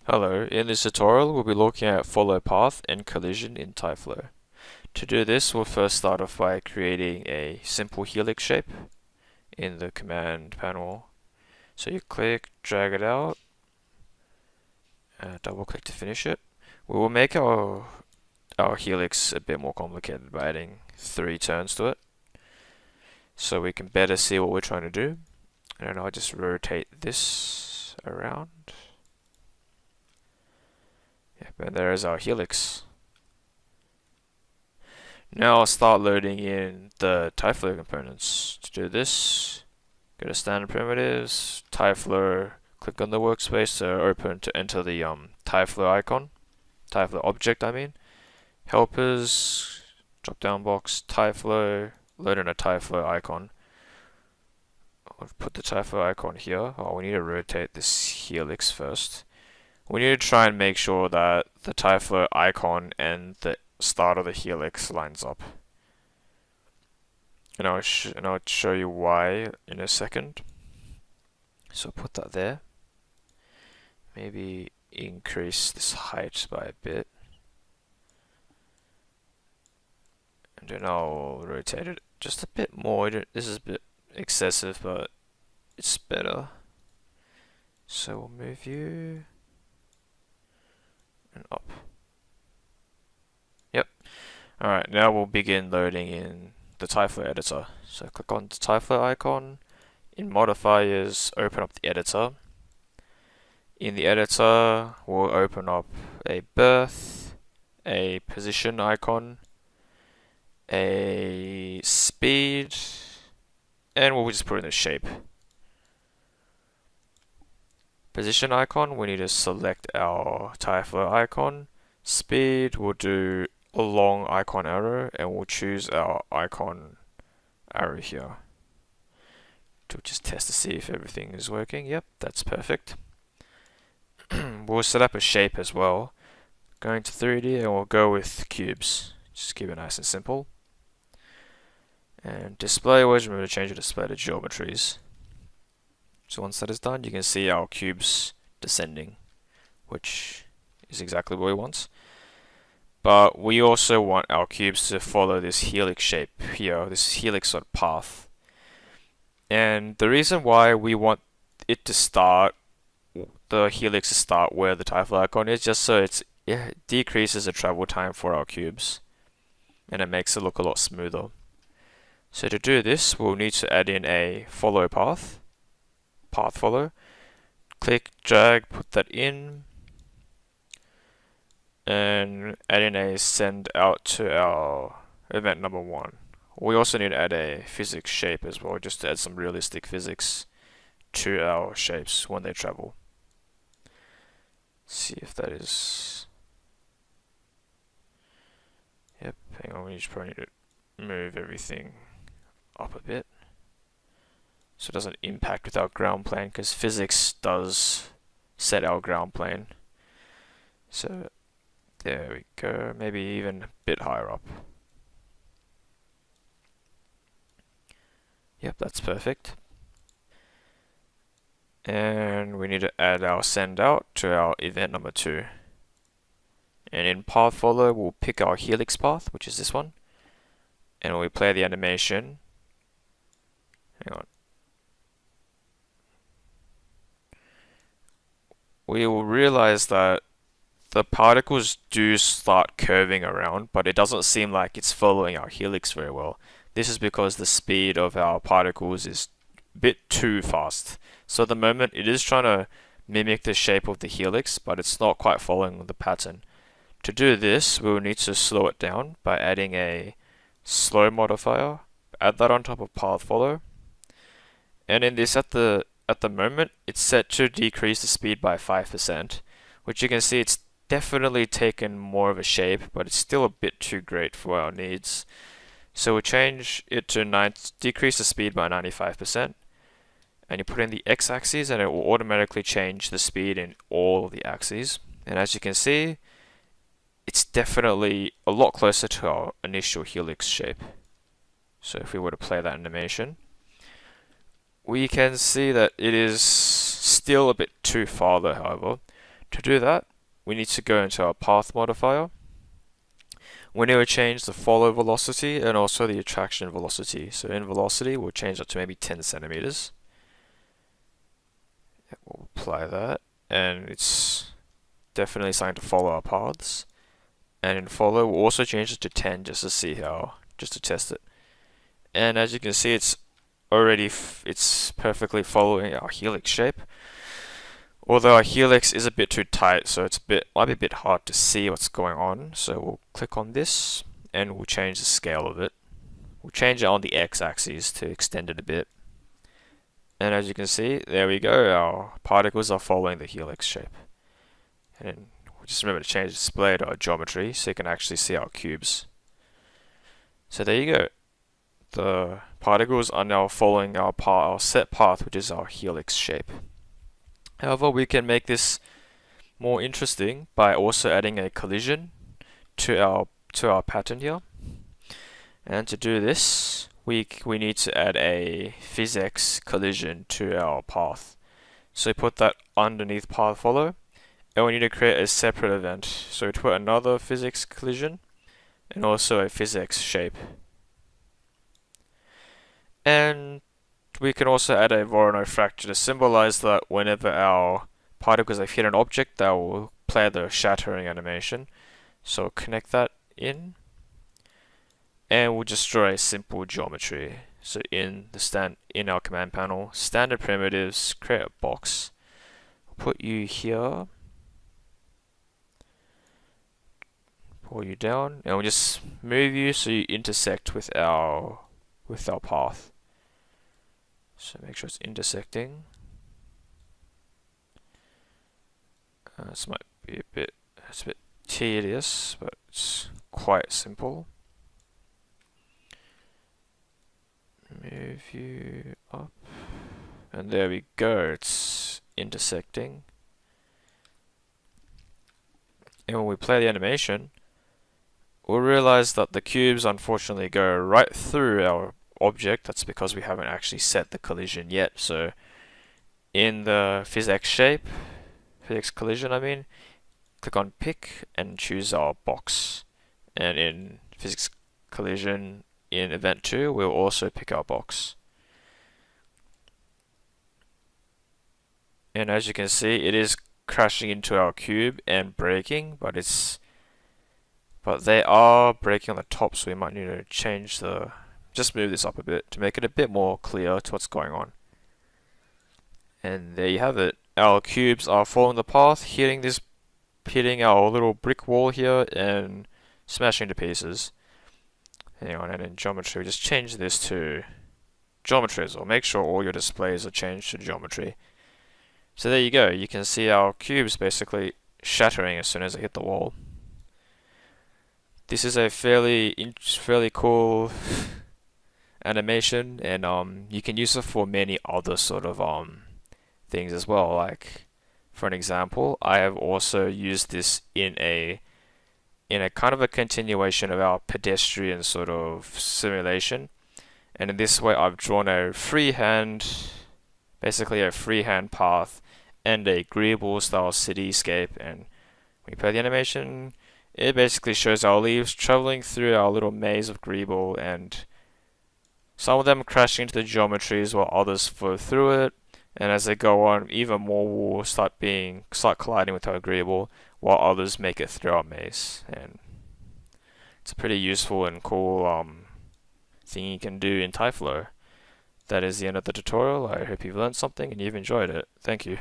Hello, in this tutorial we'll be looking at follow path and collision in Tyflow. To do this, we'll first start off by creating a simple helix shape in the command panel. So you click, drag it out, double click to finish it. We will make our helix a bit more complicated by adding 3 turns to it, so we can better see what we're trying to do. And I'll just rotate this around. Yep, and there's our helix. Now I'll start loading in the Tyflow components. To do this, go to standard primitives, Tyflow, click on the workspace to open to enter the Tyflow icon, Tyflow object I mean. Helpers, drop down box, Tyflow, load in a Tyflow icon. I'll put the Tyflow icon here. Oh, we need to rotate this helix first. We need to try and make sure that the Tyflow icon and the start of the helix lines up. And I'll show you why in a second. So put that there. Maybe increase this height by a bit. And then I'll rotate it just a bit more. This is a bit excessive, but it's better. So we'll move you and up. Yep. Alright, now we'll begin loading in the Tyflow editor. So click on the Tyflow icon. In modifiers, open up the editor. In the editor, we'll open up a birth, a position icon, a speed, and we'll just put in a shape. Position icon, we need to select our Tyflow icon. Speed, we'll do a long icon arrow, and we'll choose our icon arrow here. To just test to see if everything is working. Yep, that's perfect. We'll set up a shape as well. Going to 3D, and we'll go with cubes. Just keep it nice and simple. And display, always remember to change the display to geometries. So once that is done, you can see our cubes descending, which is exactly what we want. But we also want our cubes to follow this helix shape here, this helix sort of path. And the reason why we want it to start, the helix to start where the Tyflow icon is, just so it decreases the travel time for our cubes, and it makes it look a lot smoother. So to do this, we'll need to add in a follow path follow. Click, drag, put that in, and add in a send out to our event number 1. We also need to add a physics shape as well, just to add some realistic physics to our shapes when they travel. See if that is... Yep, hang on, we probably need to move everything up a bit so it doesn't impact with our ground plane, because physics does set our ground plane. So there we go, maybe even a bit higher up. Yep, that's perfect. And we need to add our send out to our event number 2. And in path follow, we'll pick our helix path, which is this one. And when we play the animation, hang on, we will realize that the particles do start curving around, but it doesn't seem like it's following our helix very well. This is because the speed of our particles is a bit too fast. So at the moment it is trying to mimic the shape of the helix, but it's not quite following the pattern. To do this, we will need to slow it down by adding a slow modifier. Add that on top of path follow. And in this, at the moment, it's set to decrease the speed by 5%, which you can see it's definitely taken more of a shape, but it's still a bit too great for our needs. So we'll change it to decrease the speed by 95%, and you put in the x-axis and it will automatically change the speed in all of the axes. And as you can see, it's definitely a lot closer to our initial helix shape. So if we were to play that animation, we can see that it is still a bit too far though, however. To do that, we need to go into our path modifier. We need to change the follow velocity and also the attraction velocity. So in velocity, we'll change it to maybe 10 centimeters. We'll apply that, and it's definitely starting to follow our paths. And in follow, we'll also change it to 10 just to see just to test it. And as you can see, it's perfectly following our helix shape. Although our helix is a bit too tight, so might be a bit hard to see what's going on. So we'll click on this, and we'll change the scale of it. We'll change it on the x-axis to extend it a bit. And as you can see, there we go, our particles are following the helix shape. And then just remember to change the display to our geometry so you can actually see our cubes. So there you go. The particles are now following our set path, which is our helix shape. However, we can make this more interesting by also adding a collision to our pattern here. And to do this, we need to add a physics collision to our path. So we put that underneath path follow, and we need to create a separate event. So we put another physics collision and also a physics shape. And we can also add a Voronoi fracture to symbolize that whenever our particles have hit an object, they will play the shattering animation. So connect that in, and we'll just draw a simple geometry. So in our command panel, standard primitives, create a box. We'll put you here, pull you down, and we'll just move you so you intersect with our path. So make sure it's intersecting. This might be it's a bit tedious, but it's quite simple. Move you up, and there we go, it's intersecting. And when we play the animation, we'll realize that the cubes unfortunately go right through our object. That's because we haven't actually set the collision yet. So in the physics collision, click on pick and choose our box. And in physics collision in event 2, we'll also pick our box. And as you can see, it is crashing into our cube and breaking, but they are breaking on the top, so we might need to just move this up a bit to make it a bit more clear to what's going on. And there you have it. Our cubes are following the path, hitting our little brick wall here and smashing to pieces. Hang on, and in geometry, we just change this to geometry as well. Make sure all your displays are changed to geometry. So there you go. You can see our cubes basically shattering as soon as they hit the wall. This is a fairly cool animation, and you can use it for many other sort of things as well. Like, for an example, I have also used this in a kind of a continuation of our pedestrian sort of simulation, and in this way I've drawn basically a freehand path and a Greeble style cityscape, and when we play the animation, it basically shows our leaves traveling through our little maze of Greeble, and some of them crashing into the geometries while others flow through it, and as they go on, even more will start colliding with our Greeble while others make it through our maze. And it's a pretty useful and cool thing you can do in Tyflow. That is the end of the tutorial. I hope you've learned something and you've enjoyed it. Thank you.